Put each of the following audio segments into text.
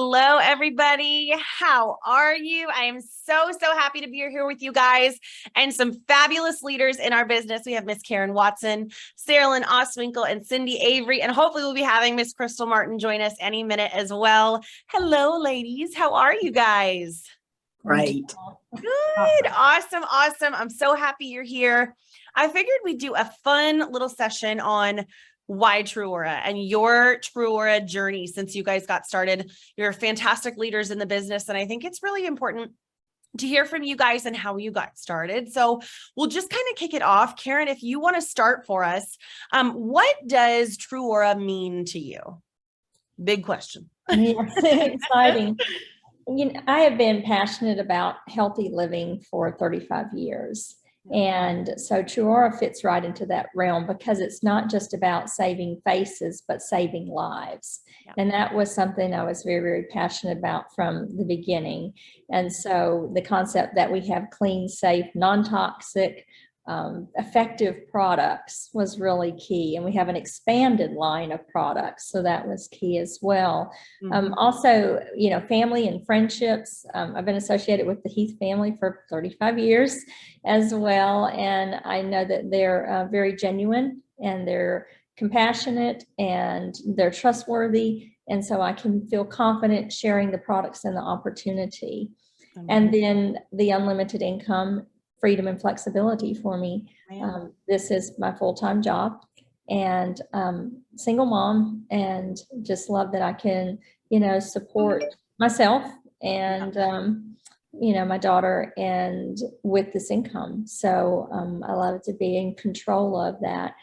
Hello, everybody. How are you? I am so happy to be here with you guys and some fabulous leaders in our business. We have Miss Karen Watson, Saralyn Ostwinkle, and Cindy Avery, and hopefully we'll be having Miss Kristel Martin join us any minute as well. Hello, ladies. How are you guys? Great. Good. Awesome. I'm so happy you're here. I figured we'd do a fun little session on why TrūAura and your TrūAura journey since you guys got started. You're fantastic leaders in the business, and I think it's really important to hear from you guys and how you got started. So we'll just kind of kick it off. Karen, if you want to start for us, what does TrūAura mean to you? Big question. Yes, exciting. You know, I have been passionate about healthy living for 35 years. And so TrūAura fits right into that realm because it's not just about saving faces, but saving lives. Yeah. And that was something I was very passionate about from the beginning. And so the concept that we have clean, safe, non-toxic, effective products was really key. And we have an expanded line of products. So that was key as well. Mm-hmm. Also, you know, family and friendships. I've been associated with the Heath family for 35 years as well. And I know that they're very genuine and they're compassionate and they're trustworthy. And so I can feel confident sharing the products and the opportunity. Mm-hmm. And then the unlimited income, freedom and flexibility for me. This is my full-time job and single mom, and just love that I can, you know, support myself and, you know, my daughter and with this income. So I love to be in control of that.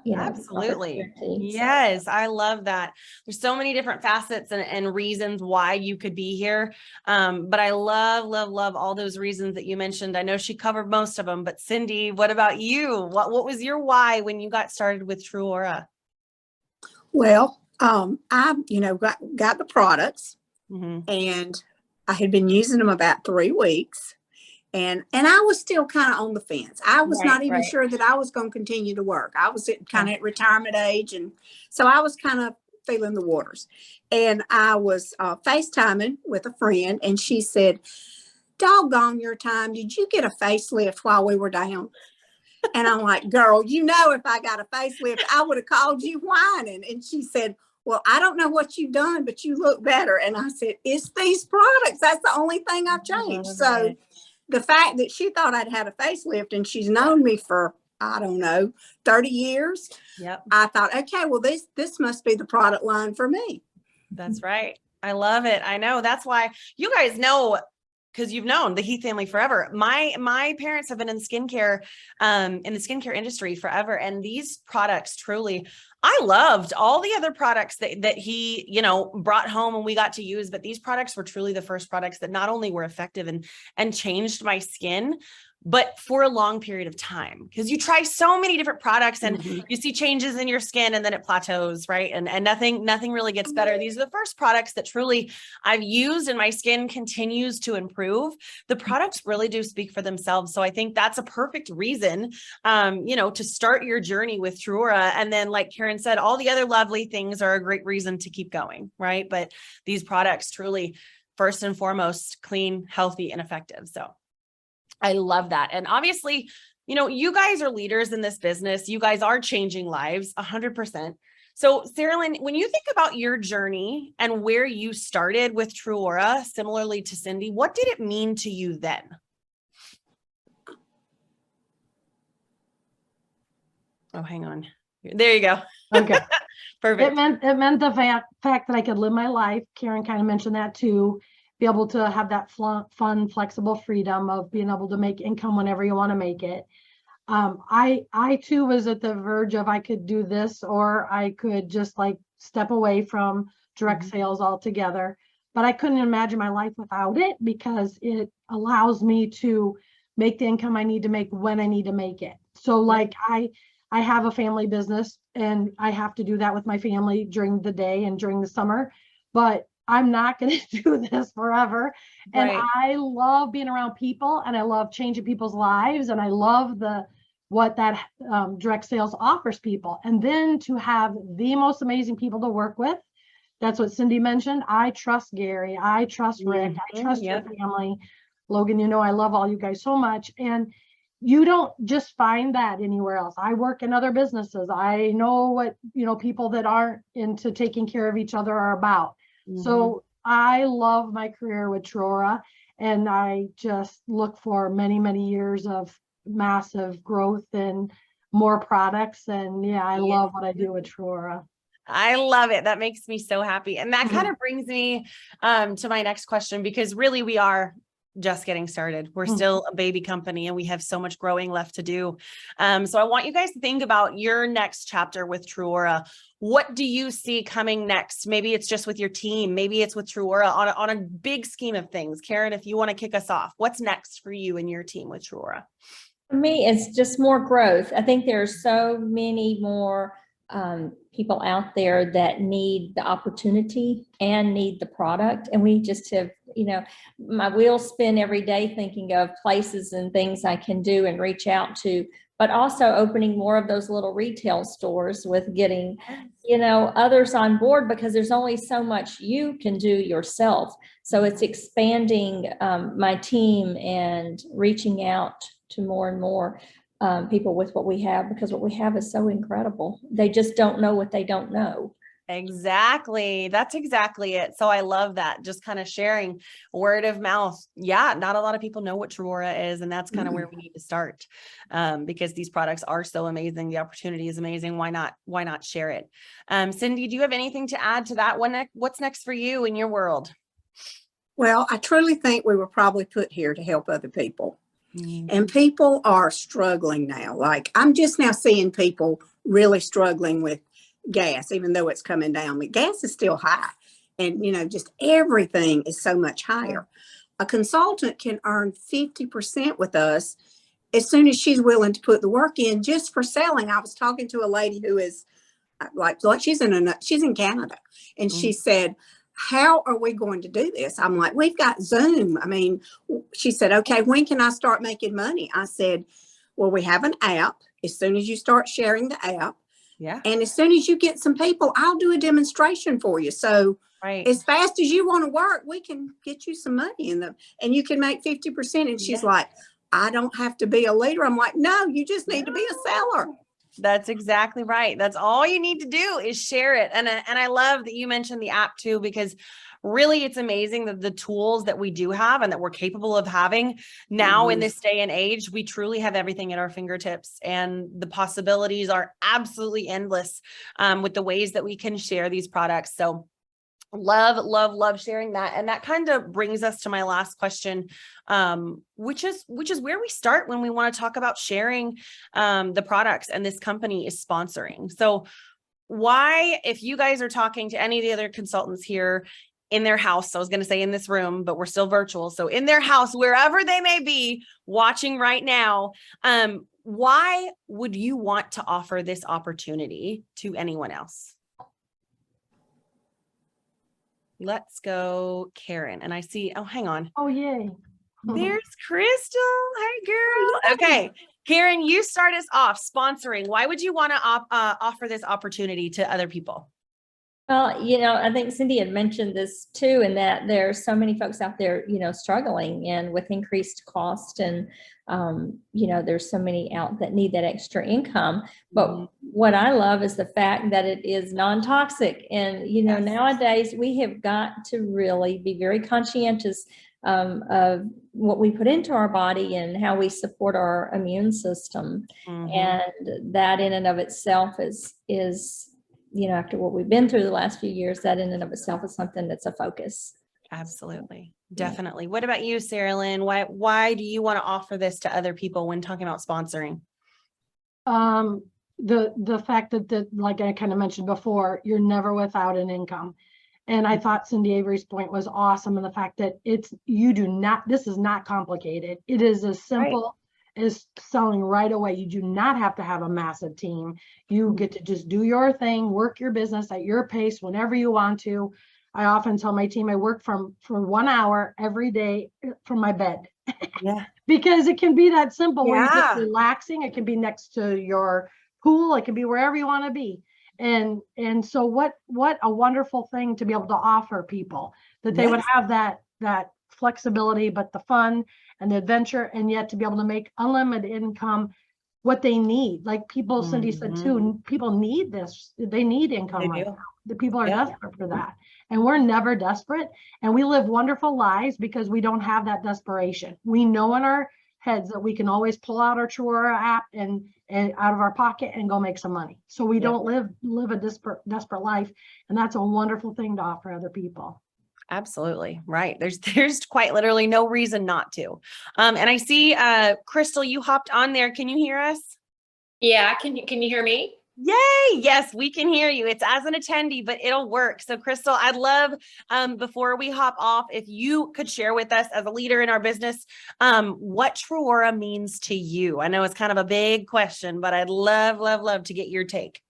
You know, absolutely. Yes. I love that. There's so many different facets and reasons why you could be here. But I love all those reasons that you mentioned. I know she covered most of them, but Cindy, what about you? What was your why when you got started with TrūAura? Well, I, you know, got the products and I had been using them about 3 weeks. And I was still kind of on the fence. I was not even sure that I was going to continue to work. I was kind of at retirement age. And so I was kind of feeling the waters. And I was FaceTiming with a friend. And she said, doggone your time. Did you get a facelift while we were down? And I'm like, girl, you know, if I got a facelift, I would have called you whining. And she said, well, I don't know what you've done, but you look better. And I said, it's these products. That's the only thing I've changed. So the fact that she thought I'd had a facelift and she's known me for, I don't know, 30 years. Yep. I thought, okay, well, this must be the product line for me. That's right. I love it. I know. That's why you guys know, because you've known the Heath family forever. My parents have been in the skincare industry forever. And these products truly, I loved all the other products that he, you know, brought home and we got to use, but these products were truly the first products that not only were effective and changed my skin, but for a long period of time, because you try so many different products and you see changes in your skin and then it plateaus, right? And nothing really gets better. These are the first products that truly I've used and my skin continues to improve. The products really do speak for themselves. So I think that's a perfect reason, you know, to start your journey with TrūAura. And then like Karen said, all the other lovely things are a great reason to keep going, right? But these products truly, first and foremost, clean, healthy, and effective. So I love that. And obviously, you know, you guys are leaders in this business. You guys are changing lives 100%. So Saralyn, when you think about your journey and where you started with TrūAura, similarly to Cindy, what did it mean to you then? Oh, hang on. There you go. Okay. Perfect. It meant the fact that I could live my life. Karen kind of mentioned that too. Be able to have that fun, flexible freedom of being able to make income whenever you want to make it. I too was at the verge of I could do this or I could just like step away from direct sales altogether. But I couldn't imagine my life without it because it allows me to make the income I need to make when I need to make it. So like I have a family business and I have to do that with my family during the day and during the summer. But I'm not going to do this forever. And I love being around people and I love changing people's lives. And I love what that direct sales offers people. And then to have the most amazing people to work with That's what Cindy mentioned. I trust Gary. I trust Rick. I trust your Yep. family. Logan, you know, I love all you guys so much. And you don't just find that anywhere else. I work in other businesses. I know what, you know, people that aren't into taking care of each other are about. So I love my career with TrūAura, and I just look for many, many years of massive growth and more products. And yeah, I love what I do with TrūAura. I love it. That makes me so happy. And that kind of brings me to my next question, because really we are just getting started. We're still a baby company and we have so much growing left to do. So I want you guys to think about your next chapter with TrūAura. What do you see coming next? Maybe it's just with your team. Maybe it's with TrūAura on a big scheme of things. Karen, if you want to kick us off, what's next for you and your team with TrūAura? For me, it's just more growth. I think there are so many more people out there that need the opportunity and need the product. And we just have, you know, my wheels spin every day thinking of places and things I can do and reach out to, but also opening more of those little retail stores with getting, you know, others on board, because there's only so much you can do yourself. So it's expanding my team and reaching out to more and more people with what we have, because what we have is so incredible. They just don't know what they don't know. Exactly. That's exactly it. So I love that. Just kind of sharing word of mouth. Yeah. Not a lot of people know what TrūAura is. And that's kind of where we need to start, because these products are so amazing. The opportunity is amazing. Why not share it? Cindy, do you have anything to add to that? What's next for you in your world? Well, I truly think we were probably put here to help other people. And people are struggling now. Like, I'm just now seeing people really struggling with gas, even though it's coming down. But gas is still high. And, you know, just everything is so much higher. A consultant can earn 50% with us as soon as she's willing to put the work in just for selling. I was talking to a lady who is like she's in Canada, and she said, how are we going to do this? I'm like, we've got Zoom. I mean, she said, okay, when can I start making money? I said, well, we have an app. As soon as you start sharing the app, and as soon as you get some people, I'll do a demonstration for you. So as fast as you want to work, we can get you some money and you can make 50%. And she's like, I don't have to be a leader. I'm like, no, you just need to be a seller. That's exactly right. That's all you need to do is share it. And I love that you mentioned the app too, because really it's amazing that the tools that we do have and that we're capable of having now in this day and age, we truly have everything at our fingertips, and the possibilities are absolutely endless with the ways that we can share these products. So love sharing that. And that kind of brings us to my last question, which is where we start when we want to talk about sharing the products, and this company is sponsoring. So why, if you guys are talking to any of the other consultants here in their house, I was going to say in this room, but we're still virtual. So in their house, wherever they may be watching right now, why would you want to offer this opportunity to anyone else? Let's go, Karen. And I see, oh, hang on. Oh, yay. There's Kristel. Hi, girl. Okay. Karen, you start us off. Sponsoring. Why would you want to offer this opportunity to other people? Well, you know, I think Cindy had mentioned this too, in that there are so many folks out there, you know, struggling and with increased cost, and, you know, there's so many out that need that extra income. But what I love is the fact that it is non-toxic. And, you know, nowadays we have got to really be very conscientious of what we put into our body and how we support our immune system. And that in and of itself is, you know, after what we've been through the last few years, that in and of itself is something that's a focus. Absolutely. Definitely. What about you, Saralyn? Why do you want to offer this to other people when talking about sponsoring? The fact that like I kind of mentioned before, you're never without an income. And I thought Cindy Avery's point was awesome. And the fact that this is not complicated. It is as simple as selling right away. You do not have to have a massive team. You get to just do your thing, work your business at your pace whenever you want to. I often tell my team I work for 1 hour every day from my bed. Because it can be that simple where you're just relaxing. It can be next to your pool. It can be wherever you want to be. And so what a wonderful thing to be able to offer people, that they would have that flexibility, but the fun and the adventure, and yet to be able to make unlimited income, what they need. Like people, Cindy said too, people need this. They need income right now. The people are desperate for that. And we're never desperate. And we live wonderful lives because we don't have that desperation. We know in our heads that we can always pull out our TrūAura app and out of our pocket and go make some money. So we don't live a desperate life. And that's a wonderful thing to offer other people. Absolutely. Right. There's quite literally no reason not to. And I see, Kristel, you hopped on there. Can you hear us? Yeah. Can you hear me? Yay. Yes, we can hear you. It's as an attendee, but it'll work. So Kristel, I'd love, before we hop off, if you could share with us as a leader in our business, what TrūAura means to you. I know it's kind of a big question, but I'd love to get your take.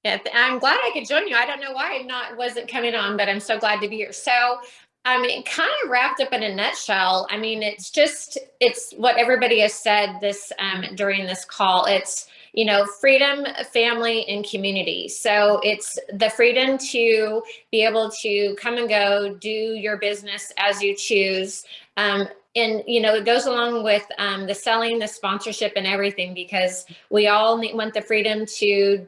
Yeah, I'm glad I could join you. I don't know why I wasn't coming on, but I'm so glad to be here. So, I mean, kind of wrapped up in a nutshell. I mean, it's what everybody has said this during this call. It's, you know, freedom, family, and community. So it's the freedom to be able to come and go, do your business as you choose. And, you know, it goes along with the selling, the sponsorship, and everything, because we all want the freedom to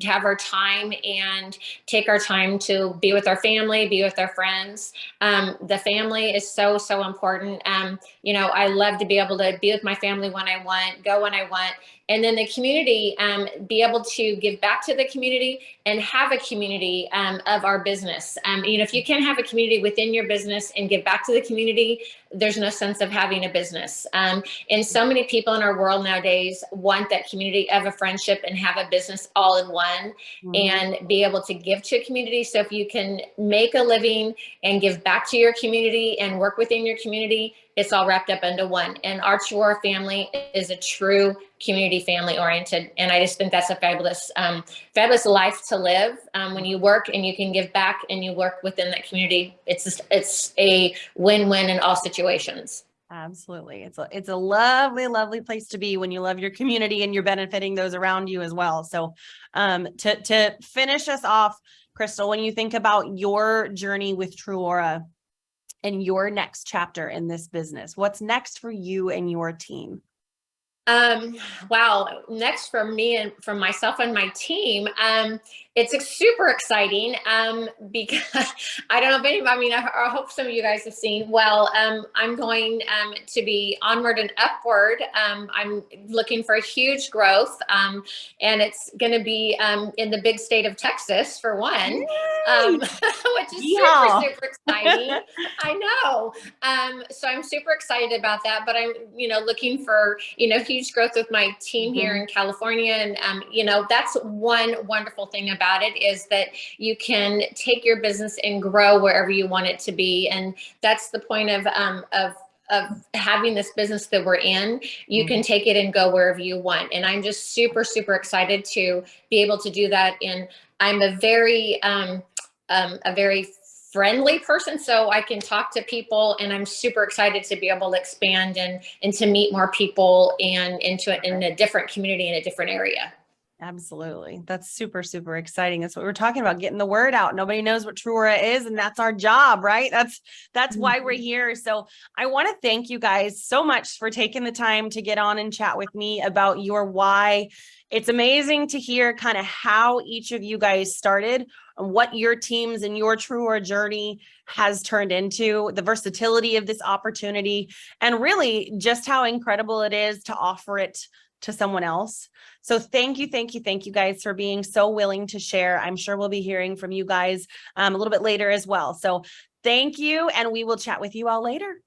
have our time and take our time to be with our family, be with our friends. The family is so important. You know, I love to be able to be with my family when I want, go when I want. And then the community, be able to give back to the community and have a community of our business. You know, if you can't have a community within your business and give back to the community, there's no sense of having a business. And so many people in our world nowadays want that community of a friendship and have a business all in one and be able to give to a community. So if you can make a living and give back to your community and work within your community, it's all wrapped up into one. And our TrūAura family is a true community family oriented. And I just think that's a fabulous life to live. When you work and you can give back and you work within that community, it's a win-win in all situations. Absolutely. It's a lovely place to be when you love your community and you're benefiting those around you as well. So to finish us off, Kristel, when you think about your journey with TrūAura and your next chapter in this business, what's next for you and your team? Wow. Next for me and for myself and my team, it's super exciting because I don't know if anybody, I mean, I hope some of you guys have seen, well, I'm going to be onward and upward. I'm looking for huge growth and it's going to be in the big state of Texas for one, which is super exciting. I know. So I'm super excited about that, but I'm, you know, looking for, you know, huge growth with my team here in California. And, you know, that's one wonderful thing about it is that you can take your business and grow wherever you want it to be. And that's the point of having this business that we're in. You can take it and go wherever you want. And I'm just super excited to be able to do that. And I'm a very friendly person, so I can talk to people, and I'm super excited to be able to expand and to meet more people and in a different community in a different area. Absolutely. That's super exciting. That's what we're talking about, getting the word out. Nobody knows what TrūAura is, and that's our job, right? That's why we're here. So I want to thank you guys so much for taking the time to get on and chat with me about your why. It's amazing to hear kind of how each of you guys started and what your teams and your TrūAura journey has turned into, the versatility of this opportunity, and really just how incredible it is to offer it to someone else. So thank you guys for being so willing to share. I'm sure we'll be hearing from you guys a little bit later as well. So thank you, and we will chat with you all later.